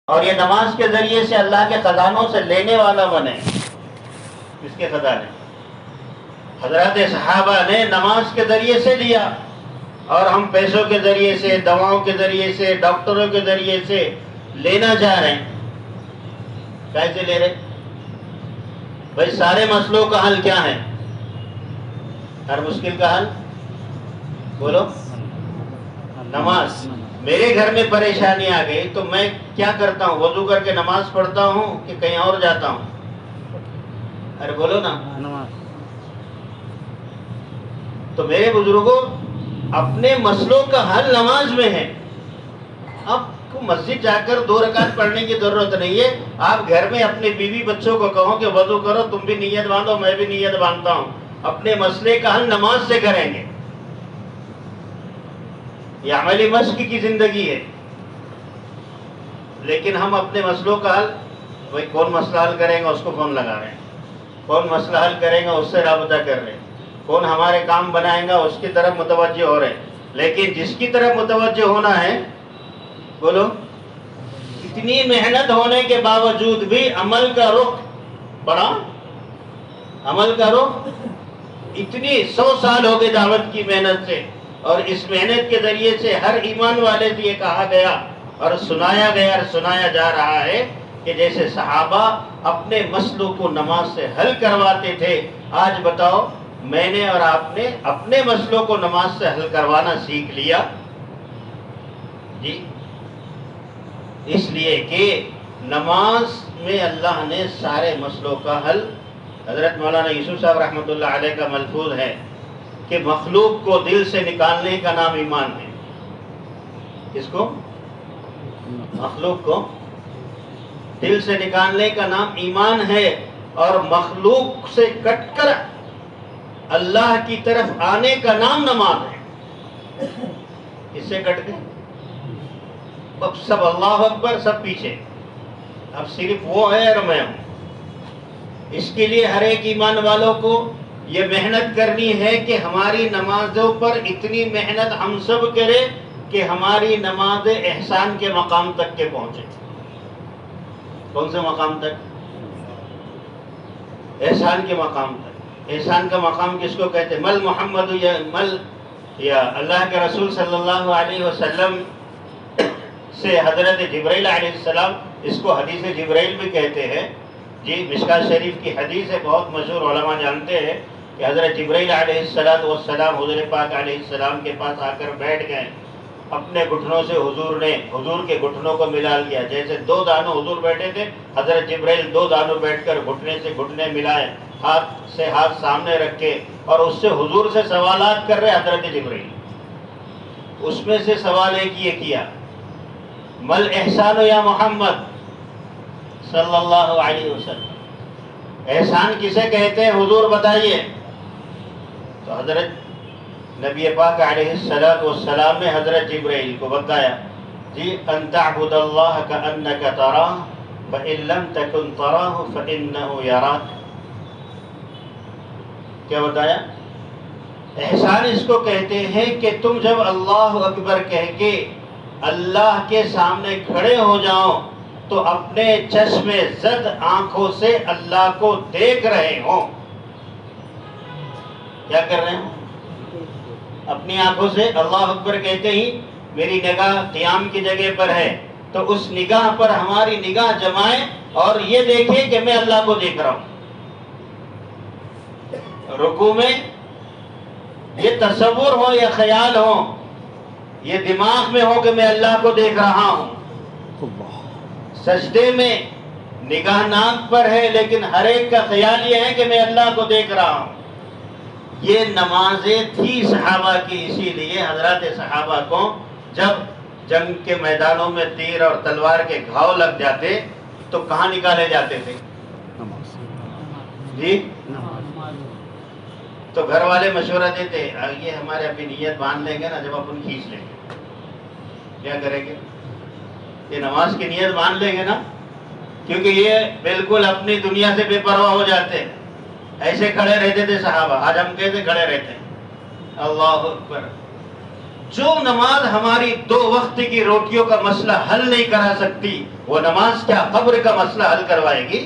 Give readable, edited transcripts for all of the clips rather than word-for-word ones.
اور یہ نماز کے ذریعے سے اللہ کے خزانوں سے لینے والا بنے. کس کے خزانے؟ حضرات صحابہ نے نماز کے ذریعے سے لیا، اور ہم پیسوں کے ذریعے سے، دواؤں کے ذریعے سے، ڈاکٹروں کے ذریعے سے لینا چاہ رہے ہیں. کیسے لے رہے؟ بھائی سارے مسئلوں کا حل کیا ہے؟ ہر مشکل کا حل بولو نماز. میرے گھر میں پریشانی آ گئی تو میں کیا کرتا ہوں؟ وضو کر کے نماز پڑھتا ہوں کہ کہیں اور جاتا ہوں؟ ارے بولو نا. تو میرے بزرگوں، اپنے مسئلوں کا حل نماز میں ہے. اب کو مسجد جا کر 2 رکعت پڑھنے کی ضرورت نہیں ہے. آپ گھر میں اپنے بیوی بچوں کو کہو کہ وضو کرو، تم بھی نیت باندھو، میں بھی نیت باندھتا ہوں. اپنے مسئلے کا حل نماز سے کریں گے. یہ عملی مشق کی زندگی ہے. لیکن ہم اپنے مسئلوں کا حل، بھائی کون مسئلہ حل کرے گا اس کو فون لگا رہے ہیں، کون مسئلہ حل کرے گا اس سے رابطہ کر رہے ہیں، کون ہمارے کام بنائے گا اس کی طرف متوجہ ہو رہے ہیں. لیکن جس کی طرف متوجہ ہونا ہے، بولو، اتنی محنت ہونے کے باوجود بھی عمل کا رخ بڑا، عمل کا رخ اتنی 100 سال ہو گئے دعوت کی محنت سے، اور اس محنت کے ذریعے سے ہر ایمان والے سے یہ کہا گیا اور سنایا گیا اور سنایا جا رہا ہے کہ جیسے صحابہ اپنے مسئلوں کو نماز سے حل کرواتے تھے، آج بتاؤ میں نے اور آپ نے اپنے مسئلوں کو نماز سے حل کروانا سیکھ لیا. جی، اس لیے کہ نماز میں اللہ نے سارے مسئلوں کا حل. حضرت مولانا یوسف صاحب رحمۃ اللہ علیہ کا ملفوظ ہے کہ مخلوق کو دل سے نکالنے کا نام ایمان ہے. کس کو؟ مخلوق کو دل سے نکالنے کا نام ایمان ہے، اور مخلوق سے کٹ کر اللہ کی طرف آنے کا نام نماز ہے. اس سے کٹ کے اب سب اللہ اکبر، سب پیچھے، اب صرف وہ ہے اور میں ہوں. اس کے لیے ہر ایک ایمان والوں کو یہ محنت کرنی ہے کہ ہماری نمازوں پر اتنی محنت ہم سب کریں کہ ہماری نماز احسان کے مقام تک کے پہنچے. کون سے مقام تک؟ احسان کے مقام تک. احسان کا مقام کس کو کہتے ہیں؟ مل محمد یا اللہ کے رسول صلی اللہ علیہ وسلم سے حضرت جبرائیل علیہ السلام، اس کو حدیث جبرائیل بھی کہتے ہیں. جی، مشکوٰۃ شریف کی حدیث ہے، بہت مشہور، علماء جانتے ہیں کہ حضرت جبرائیل علیہ السلام حضور پاک علیہ السلام کے پاس آ کر بیٹھ گئے. اپنے گھٹنوں سے حضور نے حضور کے گھٹنوں کو ملا لیا. جیسے 2 دانوں حضور بیٹھے تھے، حضرت جبرائیل 2 دانوں بیٹھ کر گھٹنے سے گھٹنے ملائے، ہاتھ سے ہاتھ سامنے رکھے، اور اس سے حضور سے سوالات کر رہے حضرت جبرائیل. اس میں سے سوال ایک یہ کیا، مل احسان یا محمد صلی اللہ علیہ وسلم، احسان کسے کہتے ہیں حضور بتائیے. تو حضرت نبی پاک علیہ السلام نے حضرت جبرائیل کو بتایا، جی، ان تعبد اللہ کأنک تراہ فإن لم تکن تراہ فإنہ یراک. کیا بتایا؟ احسان اس کو کہتے ہیں کہ تم جب اللہ اکبر کہہ کے اللہ کے سامنے کھڑے ہو جاؤ تو اپنے چشم زد آنکھوں سے اللہ کو دیکھ رہے ہوں. کیا کر رہے ہیں؟ اپنی آنکھوں سے اللہ اکبر کہتے ہی میری نگاہ قیام کی جگہ پر ہے، تو اس نگاہ پر ہماری نگاہ جمائیں اور یہ دیکھیں کہ میں اللہ کو دیکھ رہا ہوں. رکوع میں یہ تصور ہو یا خیال ہو، یہ دماغ میں ہو کہ میں اللہ کو دیکھ رہا ہوں. سجدے میں نگاہ ناک پر ہے، لیکن ہر ایک کا خیال یہ ہے کہ میں اللہ کو دیکھ رہا ہوں. یہ نمازیں تھی صحابہ کی. اسی لیے حضرات صحابہ کو جب جنگ کے میدانوں میں تیر اور تلوار کے گھاؤ لگ جاتے تو کہاں نکالے جاتے تھے؟ جی، تو گھر والے مشورہ دیتے، یہ ہمارے ابھی نیت باندھ لیں گے نا، جب اپن کھینچ لیں گے. کیا کریں گے؟ یہ نماز کی نیت باندھ لیں گے نا، کیونکہ یہ بالکل اپنی دنیا سے بے پرواہ ہو جاتے ہیں. ایسے کھڑے رہتے تھے صحابہ. آج ہم کیسے کھڑے رہتے ہیں؟ اللہ اکبر. جو نماز ہماری 2 وقت کی روٹیوں کا مسئلہ حل نہیں کرا سکتی، وہ نماز کیا قبر کا مسئلہ حل کروائے گی؟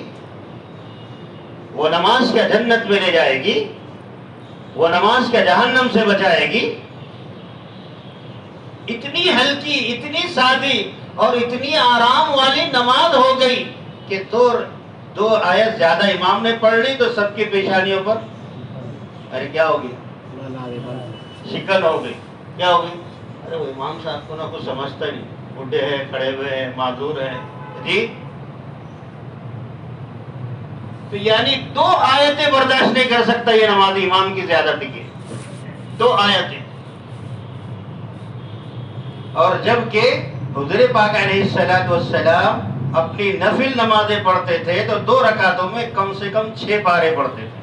وہ نماز کیا جنت میں لے جائے گی؟ وہ نماز کیا جہنم سے بچائے گی؟ اتنی ہلکی، اتنی سادی اور اتنی آرام والی نماز ہو گئی کہ دو آیت زیادہ امام نے پڑھ لی تو سب کی پیشانیوں پر ارے کیا ہوگی؟ شکن ہو گئی. کیا ہو گئی؟ ارے وہ امام صاحب کو نہ کچھ سمجھتا نہیں، بڈھے ہیں، کھڑے ہوئے ہیں، معذور ہیں جی. تو یعنی 2 آیتیں برداشت نہیں کر سکتا یہ نمازی امام کی زیادتی کی، 2 آیتیں. اور جبکہ حضور پاک علیہ الصلوۃ والسلام اپنی نفل نمازیں پڑھتے تھے تو 2 رکعتوں میں کم سے کم 6 پارے پڑھتے تھے.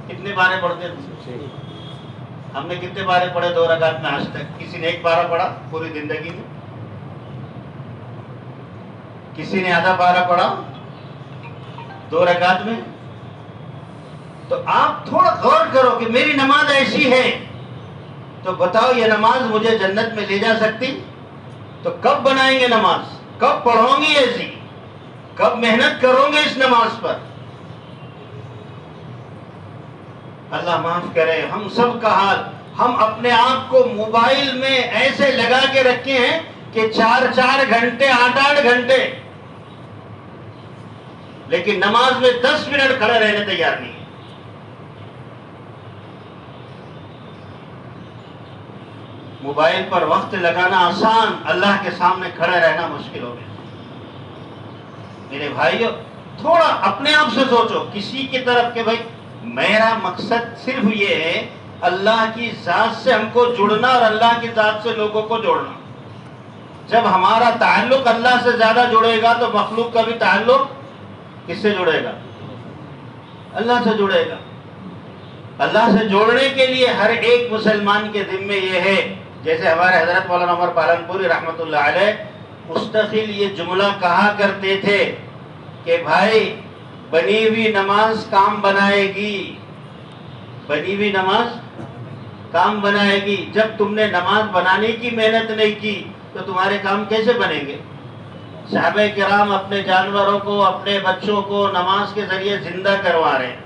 کتنے پارے پڑھتے تھے؟ ہم نے کتنے پارے پڑھے 2 رکعت میں آج تک؟ کسی نے 1 پارہ پڑھا پوری زندگی میں؟ کسی نے آدھا پارہ پڑھا 2 رکعت میں؟ تو آپ تھوڑا غور کرو کہ میری نماز ایسی ہے تو بتاؤ یہ نماز مجھے جنت میں لے جا سکتی؟ تو کب بنائیں گے نماز؟ کب پڑھوں گی ایسی؟ کب محنت کروں گے اس نماز پر؟ اللہ معاف کرے ہم سب کا حال. ہم اپنے آپ کو موبائل میں ایسے لگا کے رکھے ہیں کہ 4 گھنٹے 8 گھنٹے، لیکن نماز میں 10 منٹ کھڑے رہنے تیار نہیں ہے. موبائل پر وقت لگانا آسان، اللہ کے سامنے کھڑے رہنا مشکل ہو گیا. میرے بھائیو تھوڑا اپنے آپ سے سوچو کسی کی طرف کہ بھائی میرا مقصد صرف یہ ہے اللہ کی ذات سے ہم کو جڑنا اور اللہ کی ذات سے لوگوں کو جوڑنا. جب ہمارا تعلق اللہ سے زیادہ جڑے گا تو مخلوق کا بھی تعلق کس سے جڑے گا؟ اللہ سے جڑے گا. اللہ سے جوڑنے کے لیے ہر ایک مسلمان کے ذمے یہ ہے، جیسے ہمارے حضرت مولانا عمر پالنپوری رحمۃ اللہ علیہ مستقل یہ جملہ کہا کرتے تھے کہ بھائی بنی ہوئی نماز کام بنائے گی، بنی ہوئی نماز کام بنائے گی. جب تم نے نماز بنانے کی محنت نہیں کی تو تمہارے کام کیسے بنیں گے؟ صحابہ کرام اپنے جانوروں کو، اپنے بچوں کو نماز کے ذریعے زندہ کروا رہے ہیں،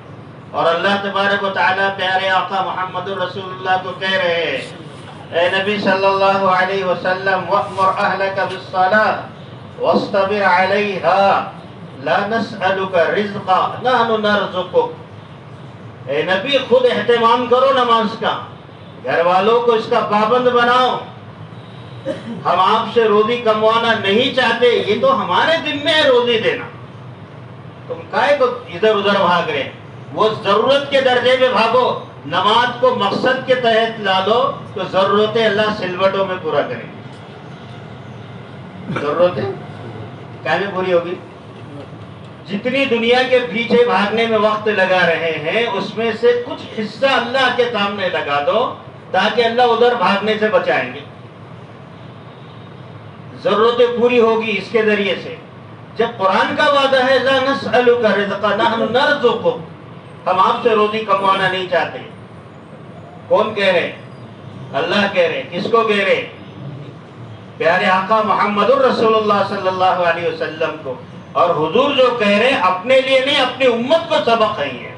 اور اللہ تبارک و تعالیٰ پیارے آقا محمد رسول اللہ کو کہہ رہے ہیں اے نبی صلی اللہ علیہ وسلم وَأْمُرْ أَهْلَكَ بِالصَّلَاةِ وَاصْطَبِرْ عَلَيْهَا لَا نَسْأَلُكَ رِزْقًا نَحْنُ نَرْزُقُكَ. اے نبی خود اہتمام کرو نماز کا، گھر والوں کو اس کا پابند بناؤ. ہم آپ سے روزی کموانا نہیں چاہتے، یہ تو ہمارے ذمہ ہے روزی دینا. تم کائے کو ادھر ادھر بھاگ رہے؟ وہ ضرورت کے درجے میں بھاگو. نماز کو مقصد کے تحت لا دو تو ضرورتیں اللہ سلوٹوں میں پورا کریں گے. ضرورتیں کیا میں پوری ہوگی؟ جتنی دنیا کے پیچھے بھاگنے میں وقت لگا رہے ہیں اس میں سے کچھ حصہ اللہ کے سامنے لگا دو تاکہ اللہ ادھر بھاگنے سے بچائیں گے. ضرورتیں پوری ہوگی اس کے ذریعے سے. جب قرآن کا وعدہ ہے لا نسألک رزقا نحن نرزقک، ہم آپ سے روزی کموانا نہیں چاہتے. کون کہہ رہے؟ اللہ کہہ رہے. کس کو کہہ رہے؟ پیارے آقا محمد الرسول اللہ صلی اللہ علیہ وسلم کو. اور حضور جو کہہ رہے ہیں اپنے لیے نہیں اپنی امت کو سبق ہے. یہ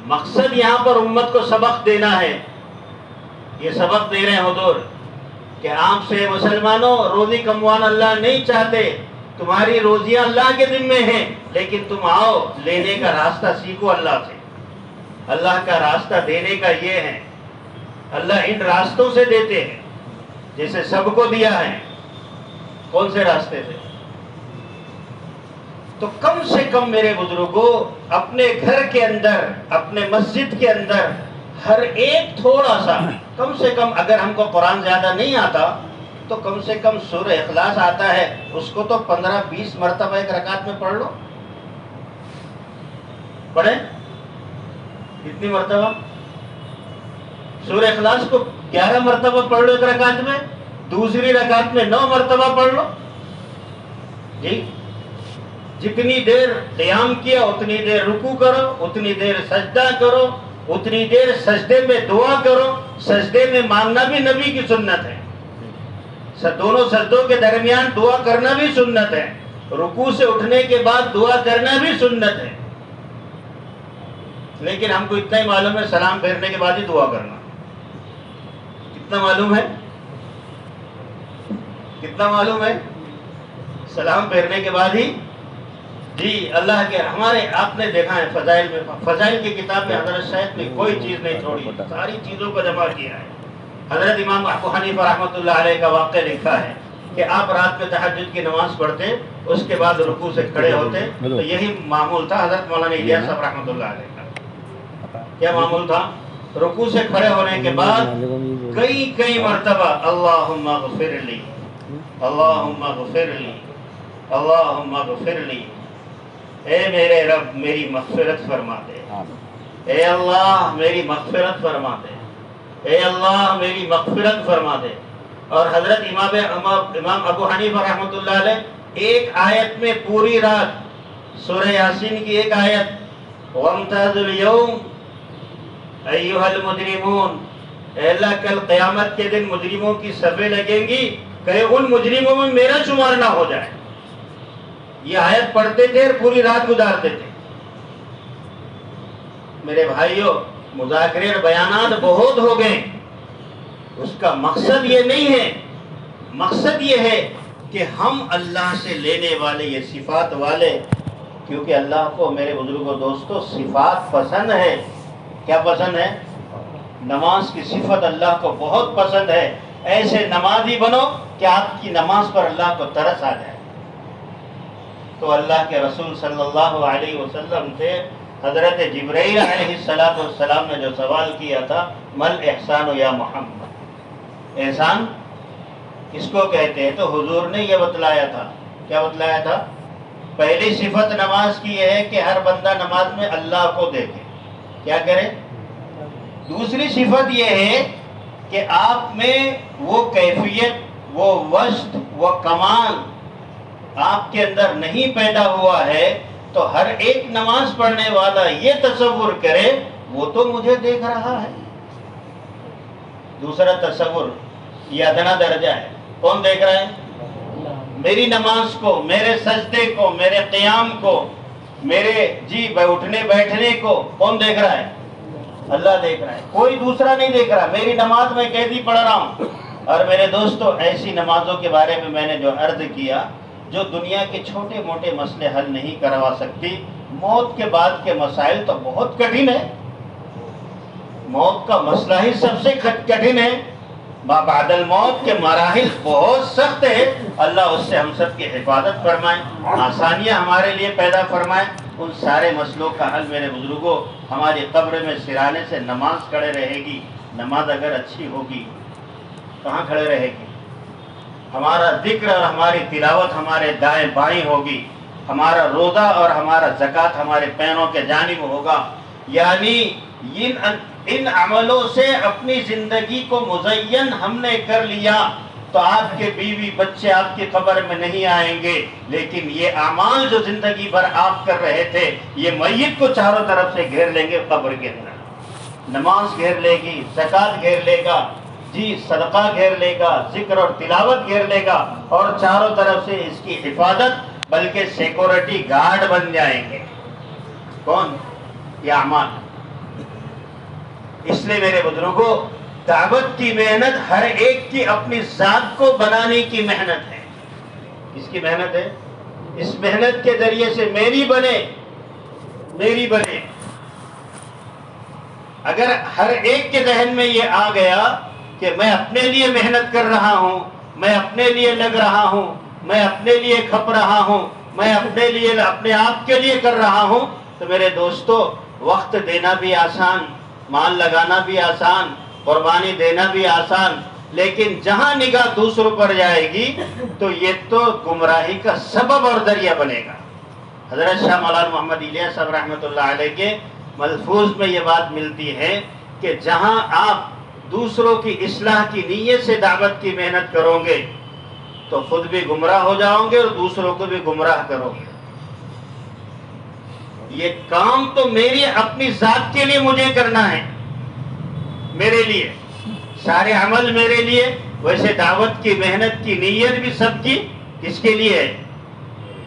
مقصد یہاں پر امت کو سبق دینا ہے. یہ سبق دے رہے ہیں حضور کہ آپ سے مسلمانوں روزی کموانا اللہ نہیں چاہتے، تمہاری روزیاں اللہ کے ذمے ہیں، لیکن تم آؤ لینے کا راستہ سیکھو اللہ سے. اللہ کا راستہ دینے کا یہ ہے. اللہ ان راستوں سے دیتے ہیں جیسے سب کو دیا ہے. کون سے راستے سے؟ تو کم سے کم میرے بزرگوں اپنے گھر کے اندر، اپنے مسجد کے اندر ہر ایک تھوڑا سا، کم سے کم اگر ہم کو قرآن زیادہ نہیں آتا تو کم سے کم سورہ اخلاص آتا ہے، اس کو تو 15-20 مرتبہ ایک رکعت میں پڑھ لو. پڑھیں کتنی مرتبہ؟ سورہ اخلاص کو 11 مرتبہ پڑھ لو ایک رکعت میں، دوسری رکعت میں 9 مرتبہ پڑھ لو. جی جتنی دیر قیام کیا اتنی دیر رکوع کرو، اتنی دیر سجدہ کرو، اتنی دیر سجدے میں دعا کرو. سجدے میں مانگنا بھی نبی کی سنت ہے. دونوں سجدوں کے درمیان دعا کرنا بھی سنت ہے. رکوع سے اٹھنے کے بعد دعا کرنا بھی سنت ہے. لیکن ہم کو اتنا ہی معلوم ہے سلام پھیرنے کے بعد ہی دعا کرنا. کتنا معلوم ہے؟ کتنا معلوم ہے؟ سلام پھیرنے کے بعد ہی. جی اللہ کے ہمارے آپ نے دیکھا ہے فضائل میں، فضائل کی کتاب میں حضرت شیخ نے کوئی چیز نہیں چھوڑی، ساری چیزوں کو جمع کیا ہے. حضرت امام ابو حنیفہ رحمۃ اللہ علیہ کا واقعہ لکھا ہے کہ آپ رات میں تہجد کی نماز پڑھتے، اس کے بعد رکوع سے کھڑے ہوتے. تو یہی معمول تھا حضرت مولانا الیاس صاحب رحمۃ اللہ علیہ کا. کیا معمول تھا؟ رکوع سے کھڑے ہونے کے بعد کئی مرتبہ اللہم اغفر لی، اللہم اغفر لی، اللہم اغفر لی، اے میرے رب میری مغفرت فرما دے، اے اللہ میری مغفرت فرما دے، اے اللہ میری مغفرت فرما دے. اور حضرت امام ابو حنیفہ رحمۃ اللہ علیہ ایک آیت میں پوری رات سورہ یاسین کی ایک آیت وَامْتَازُوا الْيَوْمَ أَيُّهَا الْمُجْرِمُونَ، اے اللہ کل قیامت کے دن مجرموں کی صفیں لگیں گی، کہ ان مجرموں میں میرا شمار نہ ہو جائے. یہ آیت پڑھتے تھے اور پوری رات گزارتے تھے. میرے بھائیوں مذاکرے اور بیانات بہت ہو گئے. اس کا مقصد یہ نہیں ہے، مقصد یہ ہے کہ ہم اللہ سے لینے والے یہ صفات والے، کیونکہ اللہ کو میرے بزرگوں دوستوں صفات پسند ہے. کیا پسند ہے؟ نماز کی صفت اللہ کو بہت پسند ہے. ایسے نمازی بنو کہ آپ کی نماز پر اللہ کو ترس آ جائے. تو اللہ کے رسول صلی اللہ علیہ وسلم سے حضرت جبرائیل علیہ السلام نے جو سوال کیا تھا مل احسان یا محمد، احسان کس کو کہتے ہیں؟ تو حضور نے یہ بتلایا تھا. کیا بتلایا تھا؟ پہلی صفت نماز کی یہ ہے کہ ہر بندہ نماز میں اللہ کو دیکھے. کیا کرے؟ دوسری صفت یہ ہے کہ آپ میں وہ کیفیت، وہ وسط، وہ کمال آپ کے اندر نہیں پیدا ہوا ہے تو ہر ایک نماز پڑھنے والا یہ تصور کرے وہ تو مجھے دیکھ رہا ہے. دوسرا تصور یہ ادنا درجہ ہے. کون دیکھ رہا ہے؟ میری نماز کو، میرے سجدے کو، میرے قیام کو، میرے اٹھنے بیٹھنے کو کون دیکھ رہا ہے؟ اللہ دیکھ رہا ہے. کوئی دوسرا نہیں دیکھ رہا. میری نماز میں کیسی پڑھ رہا ہوں. اور میرے دوستو ایسی نمازوں کے بارے میں نے جو عرض کیا جو دنیا کے چھوٹے موٹے مسئلے حل نہیں کروا سکتی. موت کے بعد کے مسائل تو بہت کٹھن ہے. موت کا مسئلہ ہی سب سے کٹھن ہے. بعد الموت کے مراحل بہت سخت ہے. اللہ اس سے ہم سب کی حفاظت فرمائے، آسانیاں ہمارے لیے پیدا فرمائے. ان سارے مسئلوں کا حل میرے بزرگوں ہماری قبر میں سرانے سے نماز کھڑے رہے گی. نماز اگر اچھی ہوگی کہاں کھڑے رہے گی؟ ہمارا ذکر اور ہماری تلاوت ہمارے دائیں بائیں ہوگی. ہمارا روزہ اور ہمارا زکوٰۃ ہمارے پیروں کے جانب ہوگا. یعنی ان عملوں سے اپنی زندگی کو مزین ہم نے کر لیا تو آپ کے بیوی بچے آپ کی قبر میں نہیں آئیں گے. لیکن یہ اعمال جو زندگی بھر آپ کر رہے تھے یہ میت کو چاروں طرف سے گھیر لیں گے. قبر کے اندر نماز گھیر لے گی، زکوٰۃ گھیر لے گا، صدقہ گھیر لے گا، ذکر اور تلاوت گھیر لے گا، اور چاروں طرف سے اس کی حفاظت بلکہ سیکورٹی گارڈ بن جائیں گے. کون؟ یہ اعمال. اس لیے میرے بزرگوں دعوت کی محنت ہر ایک کی اپنی ذات کو بنانے کی محنت ہے. اس کی محنت ہے. اس محنت کے ذریعے سے میری بنے. اگر ہر ایک کے ذہن میں یہ آ گیا کہ میں اپنے لیے محنت کر رہا ہوں، میں اپنے لیے لگ رہا ہوں، میں اپنے لیے کھپ رہا ہوں، میں اپنے لیے اپنے آپ کے لیے کر رہا ہوں، تو میرے دوستو وقت دینا بھی آسان، مال لگانا بھی آسان، قربانی دینا بھی آسان، لیکن جہاں نگاہ دوسروں پر جائے گی تو یہ تو گمراہی کا سبب اور ذریعہ بنے گا. حضرت شاہ مولانا محمد الیاس صاحب رحمۃ اللہ علیہ کے ملفوظ میں یہ بات ملتی ہے کہ جہاں آپ دوسروں کی اصلاح کی نیت سے دعوت کی محنت کرو گے تو خود بھی گمراہ ہو جاؤ گے اور دوسروں کو بھی گمراہ کرو گے. یہ کام تو میری اپنی ذات کے لیے مجھے کرنا ہے، میرے لیے سارے عمل میرے لیے، ویسے دعوت کی محنت کی نیت بھی سب کی کس کے لیے ہے؟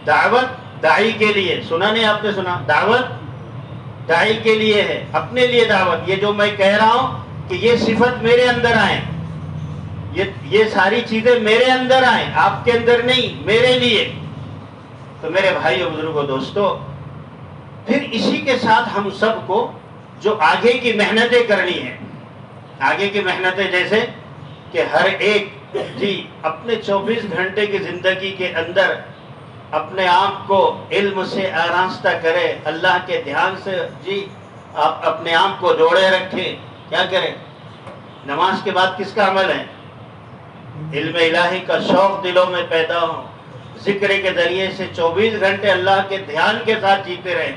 دعوت داعی کے لیے. سنا نہیں آپ نے؟ سنا؟ دعوت داعی کے لیے ہے، اپنے لیے دعوت. یہ جو میں کہہ رہا ہوں کہ یہ صفت میرے اندر آئے، یہ ساری چیزیں میرے اندر آئیں، آپ کے اندر نہیں، میرے لیے. تو میرے بھائیو، بزرگوں، دوستو، پھر اسی کے ساتھ ہم سب کو جو آگے کی محنتیں کرنی ہیں، آگے کی محنتیں جیسے کہ ہر ایک اپنے 24 گھنٹے کی زندگی کے اندر اپنے آپ کو علم سے آراستہ کرے، اللہ کے دھیان سے آپ اپنے آپ کو جوڑے رکھیں. کیا کریں؟ نماز کے بعد کس کا عمل ہے؟ علم الہی کا شوق دلوں میں پیدا ہو، ذکر کے ذریعے سے 24 گھنٹے اللہ کے دھیان کے ساتھ جیتے رہے.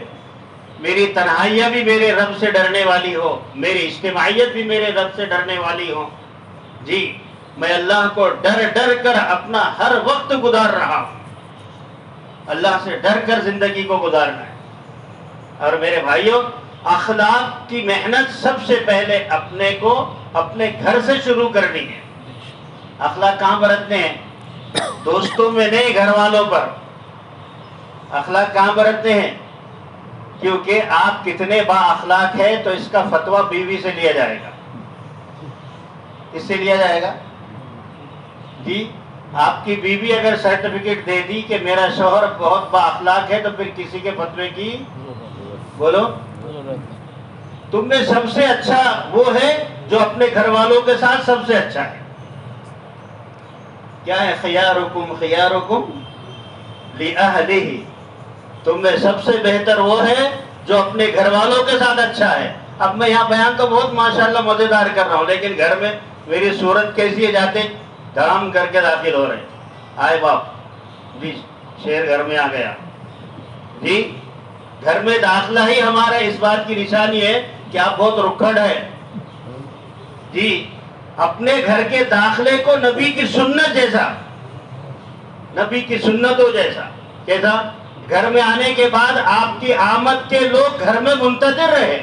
میری تنہائیاں بھی میرے رب سے ڈرنے والی ہو، میری اجتماعیت بھی میرے رب سے ڈرنے والی ہو. میں اللہ کو ڈر ڈر کر اپنا ہر وقت گزار رہا ہوں، اللہ سے ڈر کر زندگی کو گزارنا ہے. اور میرے بھائیوں، اخلاق کی محنت سب سے پہلے اپنے کو اپنے گھر سے شروع کرنی ہے. اخلاق کہاں برتنے ہیں؟ دوستوں میں نہیں، گھر والوں پر. اخلاق کہاں برتنے ہیں؟ کیونکہ آپ کتنے با اخلاق ہیں تو اس کا فتویٰ بیوی سے لیا جائے گا. اس سے لیا جائے گا. آپ کی بیوی اگر سرٹیفکیٹ دے دی کہ میرا شوہر بہت با اخلاق ہے تو پھر کسی کے فتوے کی بولو. تم میں سب سے اچھا وہ ہے جو اپنے گھر والوں کے ساتھ سب سے اچھا ہے. کیا ہے؟ خیارکم خیارکم لأہلہ. تم میں سب سے بہتر وہ ہے جو اپنے گھر والوں کے ساتھ اچھا ہے. اب میں یہاں بیان تو بہت ماشاءاللہ مزیدار کر رہا ہوں، لیکن گھر میں میری صورت کیسی ہے؟ جاتے دھڑام کر کے داخل ہو رہے، آئے باپ شیر گھر میں آ گیا. گھر میں داخلہ ہی ہمارا اس بات کی نشانی ہے کہ آپ بہت رکھڑ ہے. اپنے گھر کے داخلے کو نبی کی سنت جیسا، نبی کی سنتوں جیسا. کیسا؟ گھر میں آنے کے بعد آپ کی آمد کے لوگ گھر میں منتظر رہے.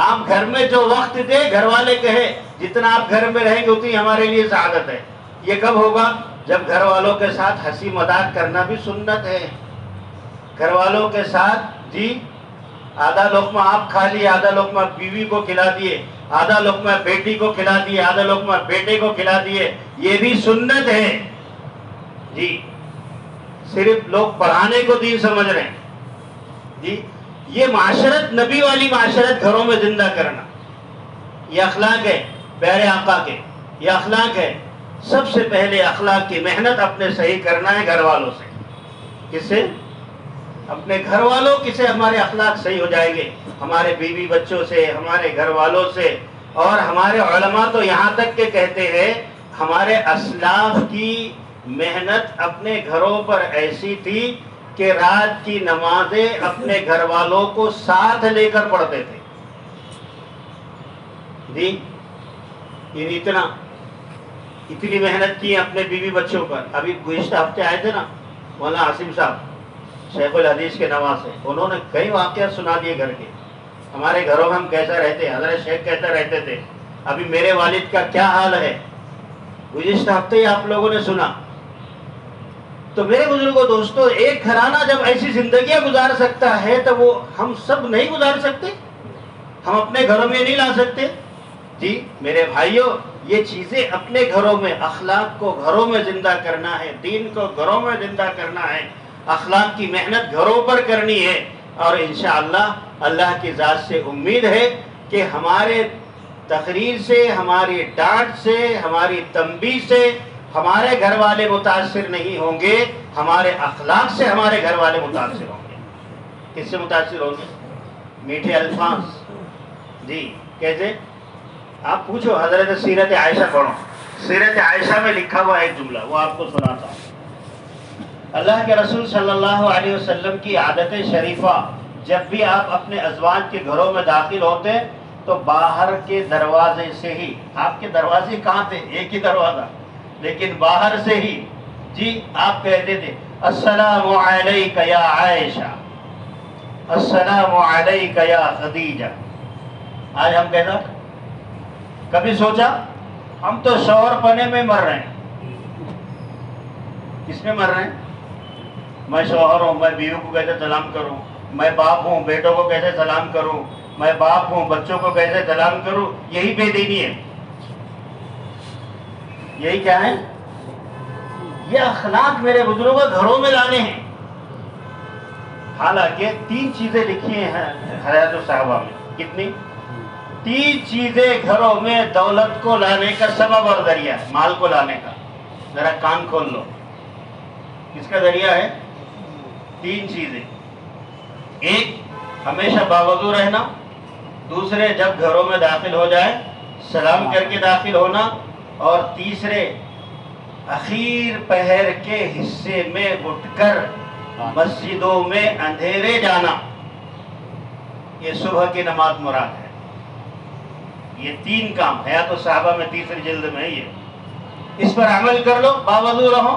آپ گھر میں جو وقت دے، گھر والے کہے جتنا آپ گھر میں رہیں گے اتنی ہمارے لیے سعادت ہے. یہ کب ہوگا؟ جب گھر والوں کے ساتھ ہنسی مذاق کرنا بھی سنت ہے. گھر والوں کے ساتھ آدھا لقمہ آپ کھا لیے، آدھا لقمہ بیوی کو کھلا دیے، آدھا لقمہ بیٹی کو کھلا دیے، آدھا لقمہ بیٹے کو کھلا دیے. یہ بھی سنت ہے. صرف لوگ پڑھانے کو دین سمجھ رہے ہیں. یہ معاشرت، نبی والی معاشرت گھروں میں زندہ کرنا، یہ اخلاق ہے پیارے آقا کے. یہ اخلاق ہے. سب سے پہلے اخلاق کی محنت اپنے صحیح کرنا ہے گھر والوں سے. کس سے؟ اپنے گھر والوں کی سے ہمارے اخلاق صحیح ہو جائیں گے، ہمارے بیوی بچوں سے، ہمارے گھر والوں سے. اور ہمارے علماء تو یہاں تک کہ کہتے ہیں ہمارے اسلاف کی محنت اپنے گھروں پر ایسی تھی کہ رات کی نمازیں اپنے گھر والوں کو ساتھ لے کر پڑھتے تھے. اتنی محنت کی اپنے بیوی بچوں پر. ابھی گزشتہ ہفتے آئے تھے نا مولانا عاصم صاحب، شیخ الحدیث کے نواز سے، انہوں نے کئی واقعات سنا دیے گھر کے. ہمارے گھروں میں ہم کیسا رہتے، حضرت شیخ کیسا رہتے تھے، ابھی میرے والد کا کیا حال ہے، گزشتہ ہفتے ہی آپ لوگوں نے سنا. تو میرے بزرگوں دوستو، ایک گھرانہ جب ایسی زندگیاں گزار سکتا ہے تو وہ ہم سب نہیں گزار سکتے؟ ہم اپنے گھروں میں نہیں لا سکتے؟ میرے بھائیوں، یہ چیزیں اپنے گھروں میں، اخلاق کو گھروں میں زندہ کرنا ہے، دین کو گھروں میں زندہ کرنا ہے. اخلاق کی محنت گھروں پر کرنی ہے. اور انشاءاللہ اللہ کی ذات سے امید ہے کہ ہمارے تقریر سے، ہماری ڈانٹ سے، ہماری تنبیہ سے ہمارے گھر والے متاثر نہیں ہوں گے، ہمارے اخلاق سے ہمارے گھر والے متاثر ہوں گے. کس سے متاثر ہوں گے؟ میٹھے الفاظ. کیسے؟ آپ پوچھو، حضرت سیرت عائشہ پڑھو. سیرت عائشہ میں لکھا ہوا ایک جملہ، وہ آپ کو سناتا ہوں. اللہ کے رسول صلی اللہ علیہ وسلم کی عادت شریفہ، جب بھی آپ اپنے ازواج کے گھروں میں داخل ہوتے تو باہر کے دروازے سے ہی، آپ کے دروازے کہاں تھے؟ ایک ہی دروازہ، لیکن باہر سے ہی آپ کہتے تھے السلام علیک یا عائشہ. السلام علیک یا خدیجہ. آج ہم کہنا کبھی سوچا ہم تو شوہر پنے میں مر رہے ہیں. کس میں مر رہے ہیں؟ میں شوہر ہوں، میں بیوی کو کیسے سلام کروں، میں باپ ہوں بیٹوں کو کیسے سلام کروں، میں باپ ہوں بچوں کو کیسے سلام کروں. یہی بے دینی ہے. یہی کیا ہے؟ یہ اخلاق میرے بزرگوں گھروں میں لانے ہیں. حالانکہ 3 چیزیں لکھی ہیں حیات الصحابہ میں. کتنی؟ 3 چیزیں گھروں میں دولت کو لانے کا سبب اور ذریعہ ہے، مال کو لانے کا. ذرا کان کھول لو، کس کا ذریعہ ہے؟ 3 چیزیں. ایک، ہمیشہ باوضو رہنا. دوسرے، جب گھروں میں داخل ہو جائے سلام کر کے داخل ہونا. اور تیسرے، اخیر پہر کے حصے میں اٹھ کر مسجدوں میں اندھیرے جانا. یہ صبح کی نماز مراد ہے. یہ 3 کام حیات الصحابہ میں 3 جلد میں ہے. یہ اس پر عمل کر لو، باوضو رہو،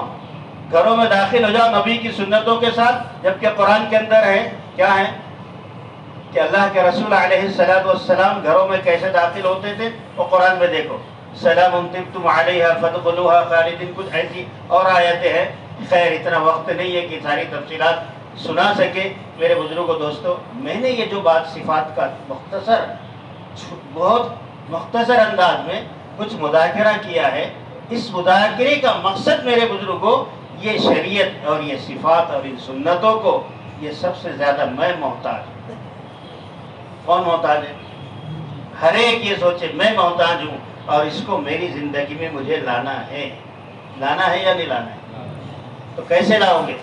گھروں میں داخل ہو جاؤ نبی کی سنتوں کے ساتھ. جبکہ قرآن کے اندر ہے کیا ہے کہ اللہ کے رسول علیہ السلام گھروں میں کیسے داخل ہوتے تھے. وہ قرآن میں دیکھو، سلام طبتم علیہا فادخلوہا خالدین، کچھ ایسی اور آیتیں ہیں. خیر اتنا وقت نہیں ہے کہ ساری تفصیلات سنا سکے. میرے بزرگوں دوستو، میں نے یہ جو بات صفات کا بہت مختصر انداز میں کچھ مذاکرہ کیا ہے، اس مذاکرے کا مقصد میرے بزرگوں یہ شریعت اور یہ صفات اور ان سنتوں کو یہ سب سے زیادہ میں محتاج ہوں. کون محتاج ہے؟ ہر ایک یہ سوچے میں محتاج ہوں اور اس کو میری زندگی میں مجھے لانا ہے. لانا ہے یا نہیں لانا ہے؟ تو کیسے لاؤ گے؟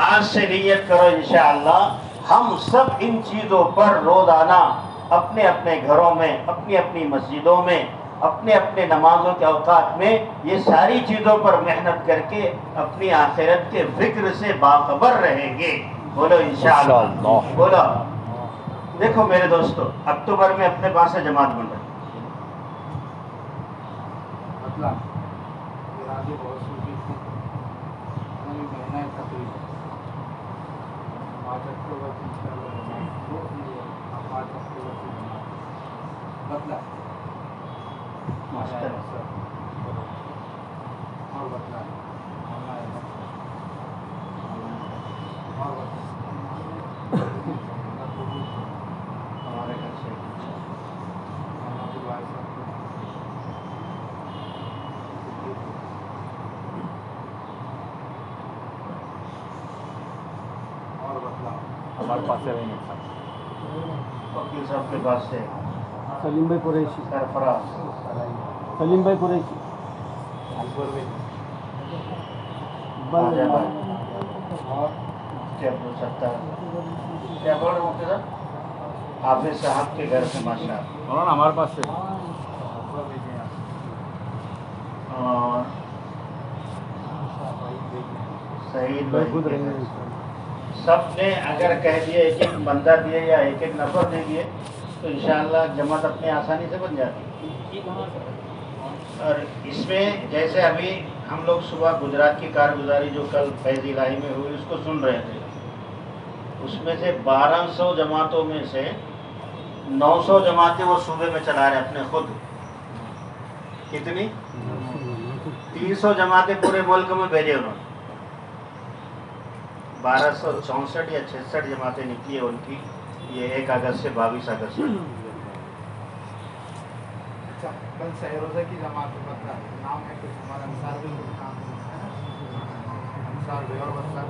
آج سے نیت کرو انشاءاللہ ہم سب ان چیزوں پر روزانہ اپنے اپنے گھروں میں، اپنی اپنی مسجدوں میں، اپنے اپنے نمازوں کے اوقات میں یہ ساری چیزوں پر محنت کر کے اپنی آخرت کے فکر سے باخبر رہیں گے. بولو انشاءاللہ. بولو. دیکھو میرے دوستو، اکتوبر میں اپنے پاس سے جماعت بن رہی. ہمارے پاس سے رہیں گے وکیل صاحب کے پاس سے سلیم بھائی قریشی. سرفراز سلیم بھائی قریشی. راجہ بھائی مفتی عبدالستار. کیا بول رہے ہیں مفتی صاحب؟ حافظ صاحب کے گھر سے ماشاء اللہ. مولانا ہمارے پاس سے اور سعید بھائی کے گھر سے. سب نے اگر کہہ دیے ایک ایک بندہ دیے یا ایک ایک نفر دے دیے تو انشاءاللہ جماعت اپنی آسانی سے بن جاتی. اور اس میں جیسے ابھی ہم لوگ صبح گجرات کی کارگزاری جو کل فیض الہی میں ہوئی اس کو سن رہے تھے. اس میں سے 1200 جماعتوں میں سے 900 جماعتیں وہ صوبے میں چلا رہے اپنے خود. کتنی؟ 300 جماعتیں پورے ملک میں بھیجے انہوں نے. 1264 یا 66 جماعتیں نکلی ہیں ان کی. یہ 1 اگست سے 22 اگست سے. کل سہروزہ کی جماعت نام ہے کچھ ہمارا انصار بھی نام ہے انصار بھی اور بتلا